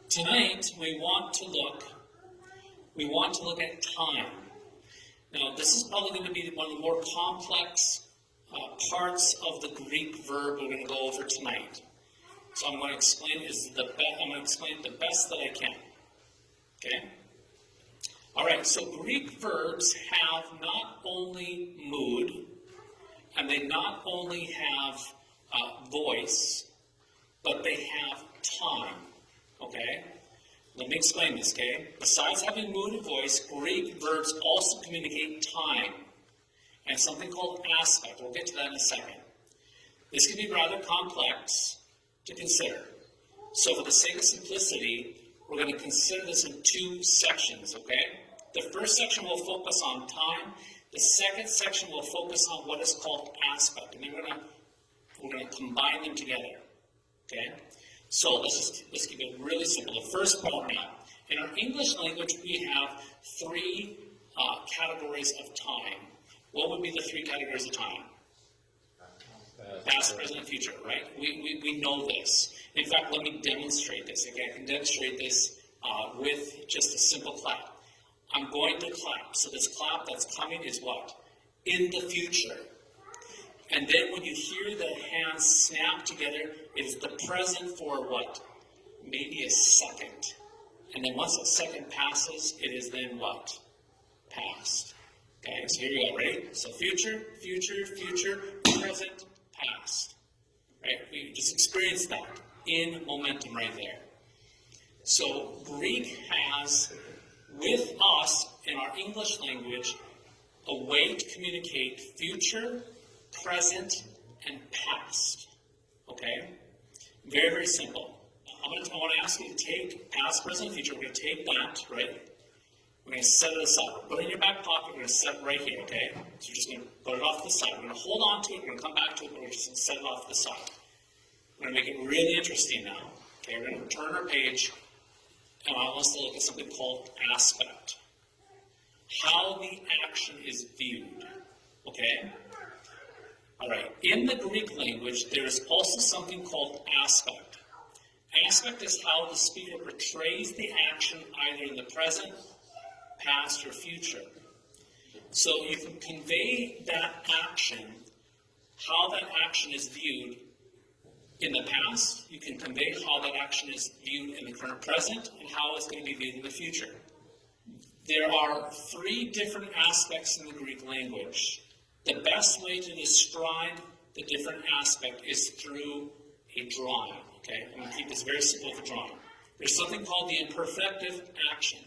Tonight we want to look at time. Now this is probably going to be one of the more complex parts of the Greek verb we're going to go over tonight. So I'm going to explain it the best that I can. Okay? All right. So Greek verbs have not only mood, and they not only have voice, but they have time. Okay? Let me explain this, okay? Besides having mood and voice, Greek verbs also communicate time and something called aspect. We'll get to that in a second. This can be rather complex to consider. So for the sake of simplicity, we're going to consider this in two sections, okay? The first section will focus on time. The second section will focus on what is called aspect. And then we're going to combine them together, okay? So let's keep it really simple. The first part now. In our English language, we have three categories of time. What would be the three categories of time? Past, present, and future, right? We know this. In fact, let me demonstrate this. Okay, I can demonstrate this with just a simple clap. I'm going to clap. So this clap that's coming is what? In the future. And then when you hear the hands snap together, it is the present for what? Maybe a second. And then once a second passes, it is then what? Past. Okay, so here we go, right? So future, future, future, present, past. Right? We just experienced that in momentum right there. So Greek has, with us in our English language, a way to communicate future, present, and past. Okay? Very, very simple. I want to ask you to take past, present, future. We're going to take that, right? We're going to set it aside. Put it in your back pocket. We're going to set it right here, okay? So we're just going to put it off to the side. We're going to hold on to it. We're going to come back to it, but we're just going to set it off to the side. We're going to make it really interesting now. Okay, we're going to turn our page, and I want us to look at something called aspect. How the action is viewed. Okay? All right. In the Greek language, there is also something called aspect. Aspect is how the speaker portrays the action either in the present, past, or future. So you can convey that action, how that action is viewed in the past. You can convey how that action is viewed in the current present and how it's going to be viewed in the future. There are three different aspects in the Greek language. The best way to describe the different aspect is through a drawing. Okay, I'm going to keep this very simple with a drawing. There's something called the imperfective action.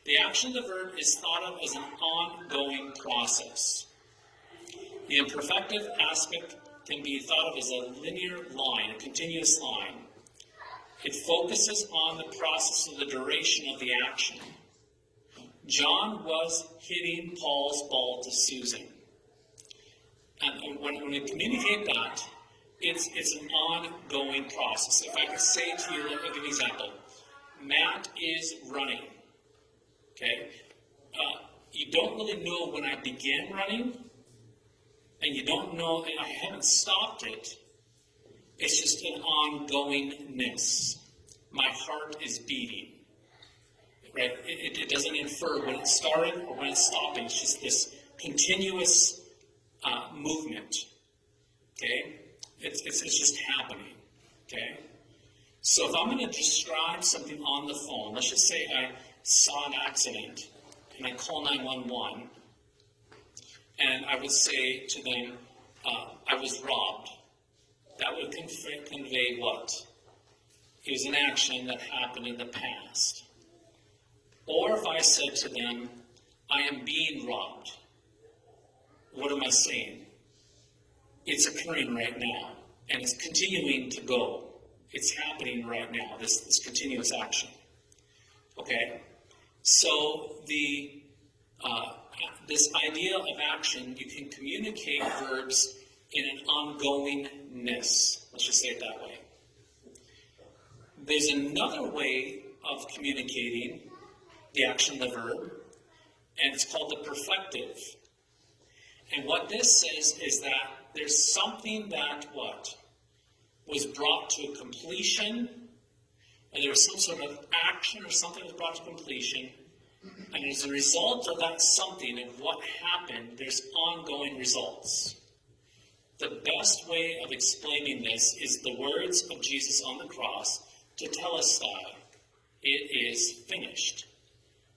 The action of the verb is thought of as an ongoing process. The imperfective aspect can be thought of as a linear line, a continuous line. It focuses on the process of the duration of the action. John was hitting Paul's ball to Susan. And when we communicate that, it's an ongoing process. If I could say to you, I'll give you an example. Matt is running. Okay? You don't really know when I began running, and you don't know, and I haven't stopped it. It's just an ongoingness. My heart is beating. Right? It doesn't infer when it's starting or when it's stopping. It's just this continuous movement. Okay? It's just happening. Okay? So if I'm going to describe something on the phone, let's just say I saw an accident and I call 911, and I would say to them, I was robbed. That would convey what? It was an action that happened in the past. Or if I said to them, I am being robbed, what am I saying? It's occurring right now, and it's continuing to go. It's happening right now, this continuous action. Okay? So this idea of action, you can communicate verbs in an ongoingness. Let's just say it that way. There's another way of communicating the action of the verb, and it's called the perfective. And what this says is that there's something that what? Was brought to completion and there was some sort of action or something that was brought to completion, and as a result of that something and what happened, there's ongoing results. The best way of explaining this is the words of Jesus on the cross to tell us that it is finished.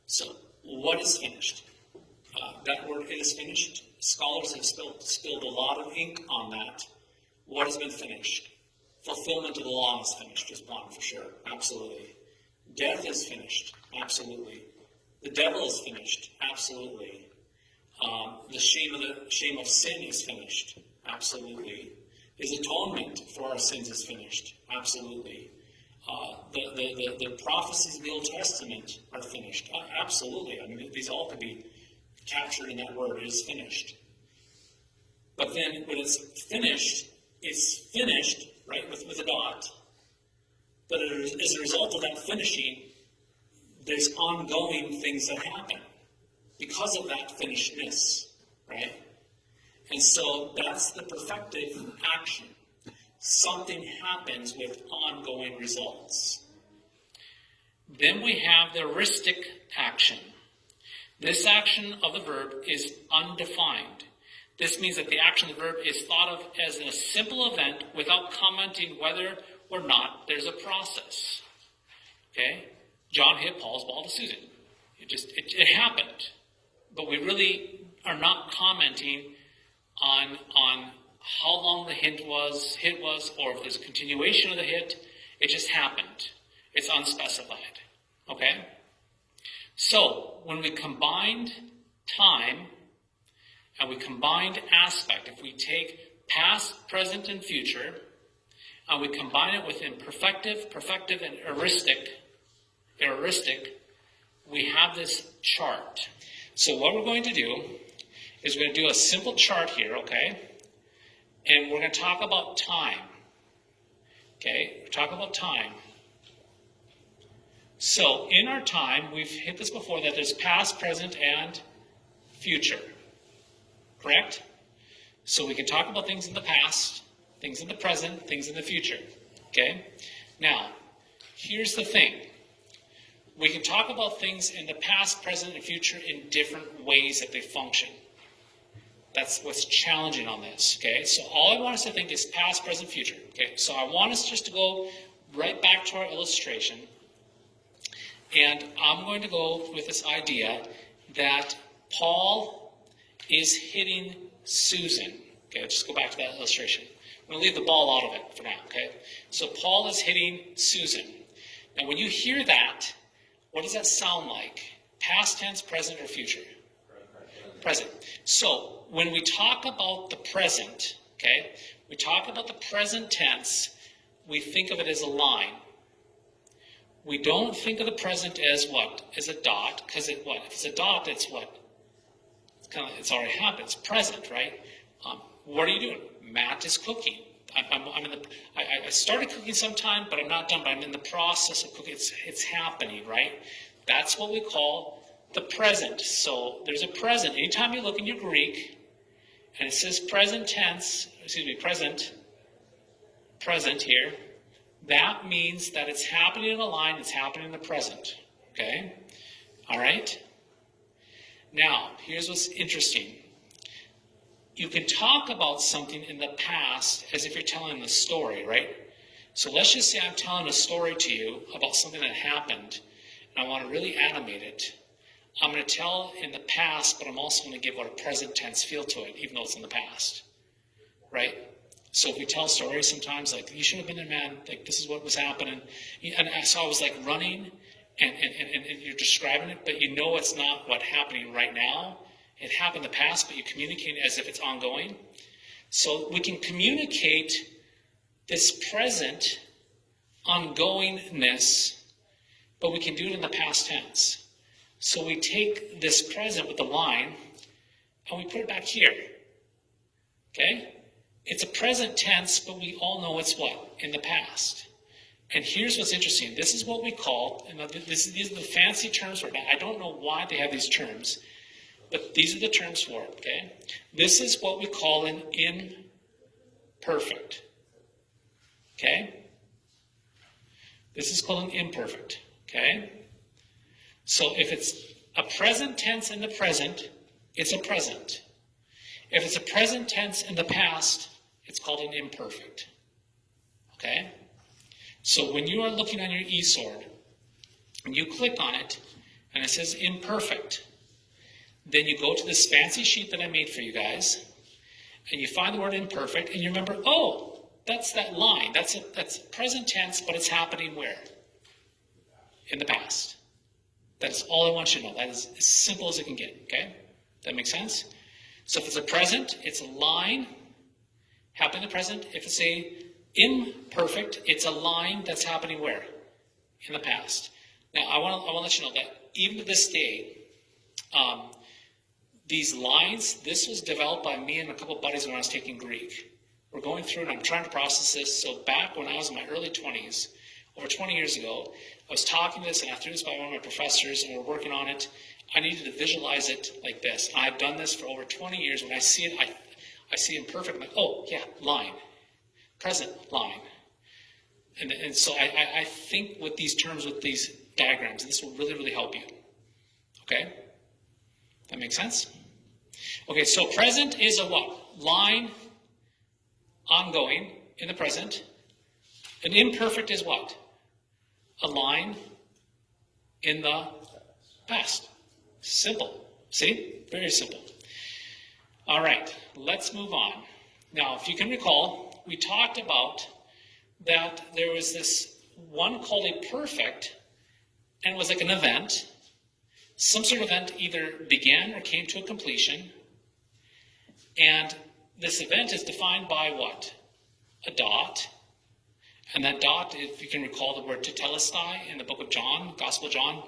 So, what is finished? That word, it is finished, scholars have spilled a lot of ink on that. What has been finished? Fulfillment of the law is finished, is one for sure, absolutely. Death is finished, absolutely. The devil is finished, absolutely. The shame of sin is finished, absolutely. His atonement for our sins is finished, absolutely. The prophecies of the Old Testament are finished, absolutely. I mean, these all could be captured in that word. It is finished. But then when it's finished, right, with a dot. But as a result of that finishing, there's ongoing things that happen because of that finishedness, right? And so that's the perfective action. Something happens with ongoing results. Then we have the aoristic action. This action of the verb is undefined. This means that the action of the verb is thought of as a simple event without commenting whether or not there's a process. Okay? John hit Paul's ball to Susan. It happened. But we really are not commenting on how long the hit was, or if there's a continuation of the hit. It just happened. It's unspecified. Okay? So, when we combined time and we combined aspect, if we take past, present, and future, and we combine it with imperfective, perfective, and aoristic, we have this chart. So what we're going to do is we're going to do a simple chart here, okay? And we're going to talk about time. Okay? We're talking about time. So in our time, we've hit this before, that there's past, present, and future. Correct? So we can talk about things in the past, things in the present, things in the future. Okay? Now, here's the thing. We can talk about things in the past, present, and future in different ways that they function. That's what's challenging on this. Okay? So all I want us to think is past, present, future. Okay? So I want us just to go right back to our illustration. And I'm going to go with this idea that Paul is hitting Susan. Okay, let's just go back to that illustration. I'm going to leave the ball out of it for now, okay? So Paul is hitting Susan. Now when you hear that, what does that sound like? Past tense, present, or future? Present. So when we talk about the present, okay, we talk about the present tense, we think of it as a line. We don't think of the present as what? As a dot, because if it's a dot, it's what? It's already happened. It's present, right? What are you doing? Matt is cooking. I started cooking sometime, but I'm not done. But I'm in the process of cooking. It's happening, right? That's what we call the present. So there's a present. Anytime you look in your Greek, and it says present here, that means that it's happening in a line. It's happening in the present. Okay? All right? Now, here's what's interesting. You can talk about something in the past as if you're telling the story, right? So let's just say I'm telling a story to you about something that happened, and I want to really animate it. I'm going to tell in the past, but I'm also going to give a present tense feel to it, even though it's in the past, right? So if we tell stories sometimes, like, you should have been there, man, like, this is what was happening. And so I was like running, and you're describing it, but you know it's not what's happening right now. It happened in the past, but you communicate as if it's ongoing. So we can communicate this present ongoingness, but we can do it in the past tense. So we take this present with the line, and we put it back here. Okay? It's a present tense, but we all know it's what? In the past. And here's what's interesting. This is what we call, and these are the fancy terms for it. I don't know why they have these terms, but these are the terms for it, okay? This is what we call an imperfect. Okay? This is called an imperfect, okay? So if it's a present tense in the present, it's a present. If it's a present tense in the past, it's called an imperfect, okay? So when you are looking on your eSword, and you click on it, and it says imperfect, then you go to this fancy sheet that I made for you guys, and you find the word imperfect, and you remember, oh, that's that line. That's present tense, but it's happening where? In the past. That's all I want you to know. That is as simple as it can get, okay? That makes sense? So if it's a present, it's a line happening in the present. If it's a imperfect, it's a line that's happening where? In the past. Now, I want to let you know that even to this day, these lines, this was developed by me and a couple buddies when I was taking Greek. We're going through and I'm trying to process this. So back when I was in my early 20s, over 20 years ago, I was talking this and I threw this by one of my professors and we're working on it. I needed to visualize it like this. And I've done this for over 20 years. When I see it, I see imperfect. I'm like, oh, yeah, line. Present line. And so I think with these terms, with these diagrams, this will really, really help you. Okay? That makes sense? Okay, so present is a what? Line, ongoing, in the present. An imperfect is what? A line in the past. Simple. See? Very simple. All right, let's move on. Now, if you can recall, we talked about that there was this one called a perfect, and it was like an event. Some sort of event either began or came to a completion. And this event is defined by what? A dot. And that dot, if you can recall the word tetelestai in the book of John, Gospel of John,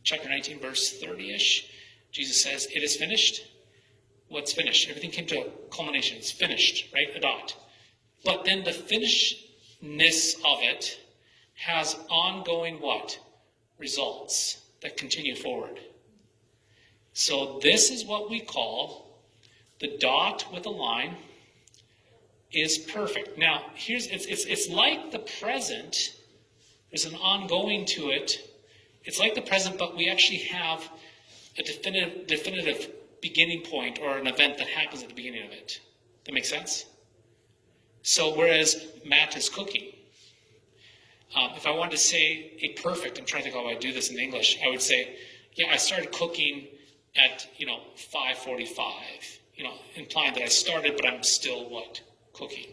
chapter 19, verse 30-ish, Jesus says, it is finished. What's finished? Everything came to a culmination. It's finished, right? A dot. But then the finishedness of it has ongoing what? Results that continue forward. So this is what we call the dot with a line is perfect. Now, it's like the present. There's an ongoing to it. It's like the present, but we actually have a definitive beginning point or an event that happens at the beginning of it. That makes sense? So whereas Matt is cooking, if I wanted to say a perfect, I'm trying to think how I do this in English, I would say, yeah, I started cooking at, 5:45, implying that I started, but I'm still what? Cooking,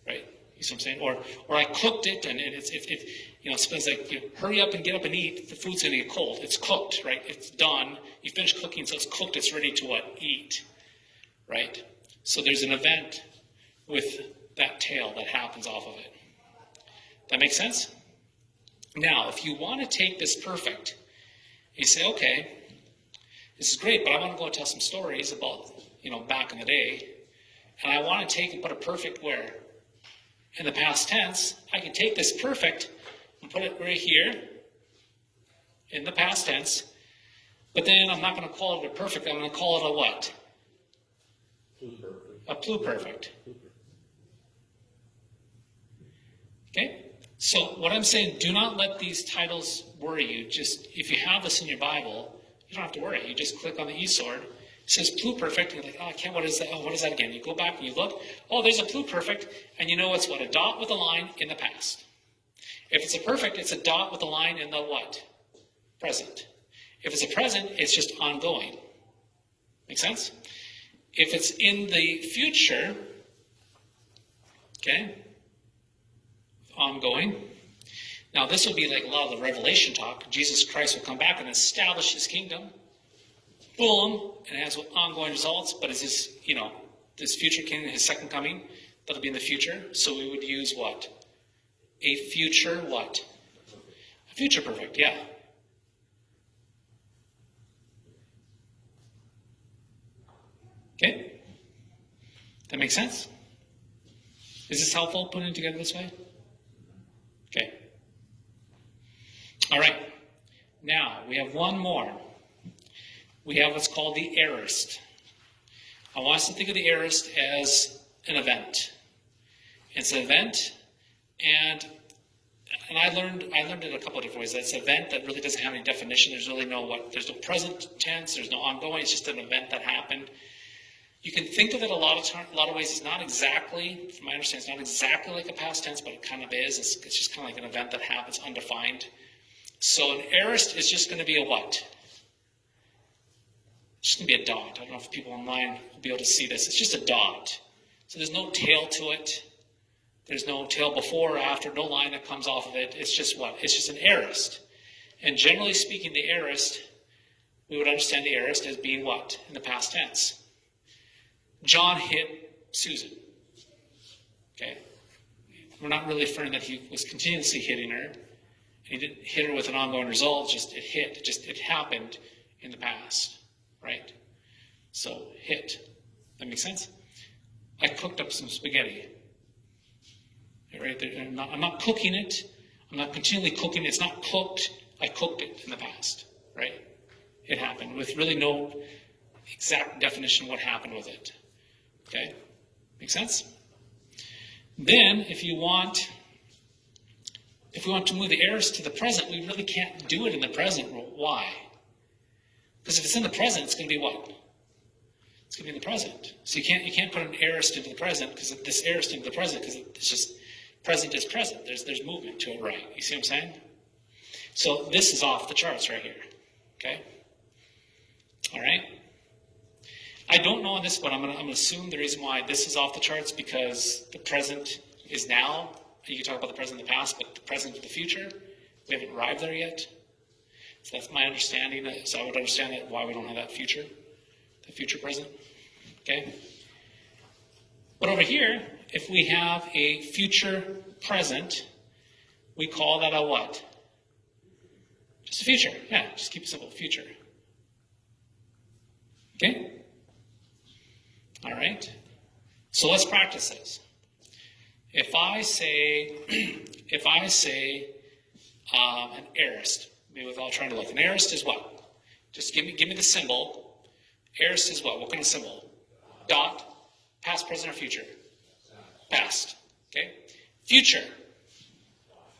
right? You see what I'm saying? Or I cooked it, and it's like, hurry up and get up and eat. The food's going to get cold. It's cooked, right? It's done. You finish cooking, so it's cooked. It's ready to what? Eat, right? So there's an event with that tail that happens off of it. That makes sense? Now, if you want to take this perfect, you say, okay, this is great, but I want to go and tell some stories about, back in the day. And I want to take and put a perfect where? In the past tense. I can take this perfect and put it right here in the past tense. But then I'm not going to call it a perfect. I'm going to call it a what? A pluperfect. Okay? So what I'm saying, do not let these titles worry you. Just, if you have this in your Bible, you don't have to worry. You just click on the eSword. It says pluperfect, and you're like, oh, I can't, what is that? Oh, what is that again? You go back and you look, oh, there's a pluperfect, and you know it's what? A dot with a line in the past. If it's a perfect, it's a dot with a line in the what? Present. If it's a present, it's just ongoing. Make sense? If it's in the future, okay, ongoing. Now, this will be like a lot of the Revelation talk. Jesus Christ will come back and establish his kingdom. Boom, and it has ongoing results, but it's this, this future kingdom, his second coming, that'll be in the future. So we would use what? A future what? A future perfect, yeah. Okay? That makes sense? Is this helpful, putting it together this way? Okay. All right. Now, we have one more. We have what's called the aorist. I want us to think of the aorist as an event. It's an event, and and I learned it a couple of different ways. It's an event that really doesn't have any definition. There's really there's no present tense. There's no ongoing. It's just an event that happened. You can think of it a lot of ways. It's not exactly, from my understanding, it's not exactly like a past tense, but it kind of is. It's just kind of like an event that happens, undefined. So an aorist is just going to be a what? It's just going to be a dot. I don't know if people online will be able to see this. It's just a dot. So there's no tail to it. There's no tail before or after, no line that comes off of it. It's just what? It's just an aorist. And generally speaking, the aorist, we would understand the aorist as being what? In the past tense. John hit Susan. Okay? We're not really referring that he was continuously hitting her. He didn't hit her with an ongoing result, just it hit. It happened in the past. Right? So, hit. That makes sense? I cooked up some spaghetti. Right there. I'm not cooking it. I'm not continually cooking it. It's not cooked. I cooked it in the past. Right? It happened with really no exact definition of what happened with it. Okay? Make sense? Then, if we want to move the aorist to the present, we really can't do it in the present. Why? Because if it's in the present, it's going to be what? It's going to be in the present. So you can't put an aorist into the present, because this aorist into the present, because it's just present is present. There's movement to it, right? You see what I'm saying? So this is off the charts right here. Okay? All right? I don't know on this, but I'm going to assume the reason why this is off the charts because the present is now. You can talk about the present and the past, but the present and the future, we haven't arrived there yet. So that's my understanding. So I would understand that why we don't have that future, the future present. Okay? But over here, if we have a future present, we call that a what? Just a future. Yeah, just keep it simple. Future. Okay? All right? So let's practice this. If I say an aorist, maybe without trying to look, an aorist is what? Just give me the symbol. Aorist is what? What kind of symbol? Dot. Past, present, or future? Past. Okay? Future.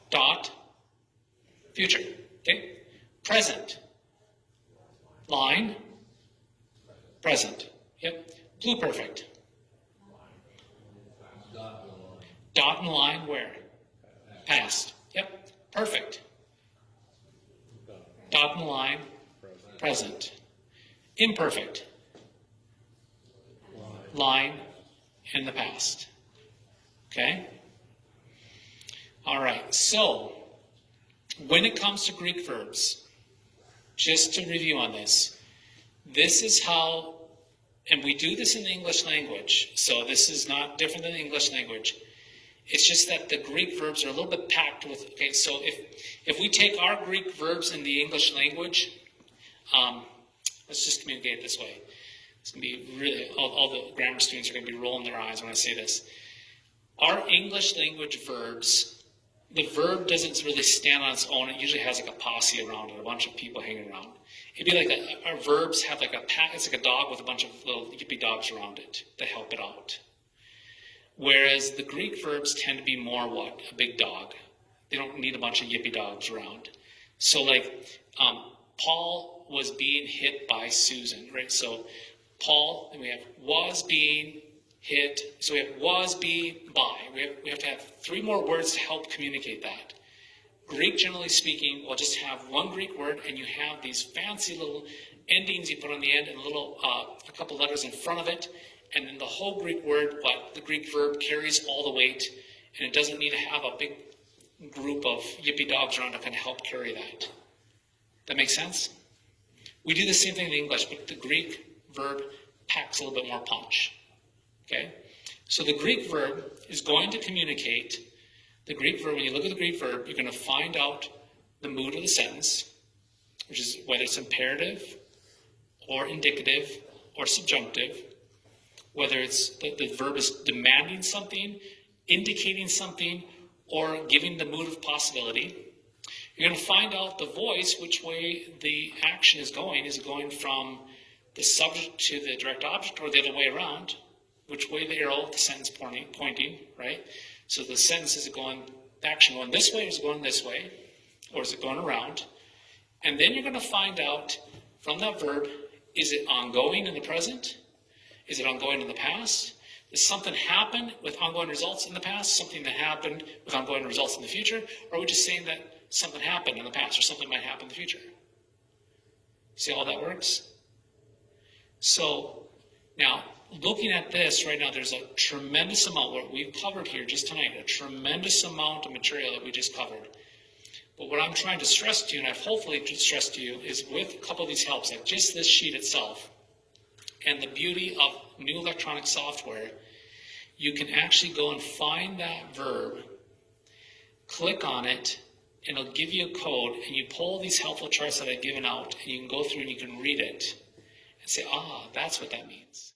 Dot. Future. Okay? Present. Line. Present. Yep. Blue perfect. Dot and line where? Past. Yep. Perfect. Dot and line. Present. Imperfect. Line in the past. Okay? All right. So, when it comes to Greek verbs, just to review on this is how, and we do this in the English language, so this is not different than the English language. It's just that the Greek verbs are a little bit packed with, okay, so if we take our Greek verbs in the English language, let's just communicate it this way. It's going to be really, all the grammar students are going to be rolling their eyes when I say this. Our English language verbs, the verb doesn't really stand on its own. It usually has like a posse around it, a bunch of people hanging around. It'd be like our verbs have like it's like a dog with a bunch of little yippy dogs around it that help it out. Whereas the Greek verbs tend to be more what? A big dog. They don't need a bunch of yippy dogs around. So like Paul was being hit by Susan, right? So Paul, and we have was being hit. So we have was, be, by. We have to have three more words to help communicate that. Greek, generally speaking, will just have one Greek word, and you have these fancy little endings you put on the end and a couple letters in front of it. And then the whole Greek word, the Greek verb carries all the weight, and it doesn't need to have a big group of yippy dogs around to kind of help carry that. That makes sense? We do the same thing in English, but the Greek verb packs a little bit more punch. Okay? So the Greek verb is going to communicate. The Greek verb, when you look at the Greek verb, you're going to find out the mood of the sentence, which is whether it's imperative or indicative or subjunctive. Whether it's the verb is demanding something, indicating something, or giving the mood of possibility. You're going to find out the voice, which way the action is going. Is it going from the subject to the direct object or the other way around? Which way the arrow of the sentence pointing, right? So the sentence is going the action going this way, or is it going this way, or is it going around? And then you're going to find out from that verb, is it ongoing in the present? Is it ongoing in the past? Does something happen with ongoing results in the past? Something that happened with ongoing results in the future? Or are we just saying that something happened in the past or something might happen in the future? See how that works? So now, looking at this right now, there's a tremendous amount, what we've covered here just tonight, a tremendous amount of material that we just covered. But what I'm trying to stress to you, and I've hopefully stressed to you, is with a couple of these helps, like just this sheet itself, and the beauty of new electronic software, you can actually go and find that verb, click on it, and it'll give you a code, and you pull these helpful charts that I've given out, and you can go through and you can read it, and say, that's what that means.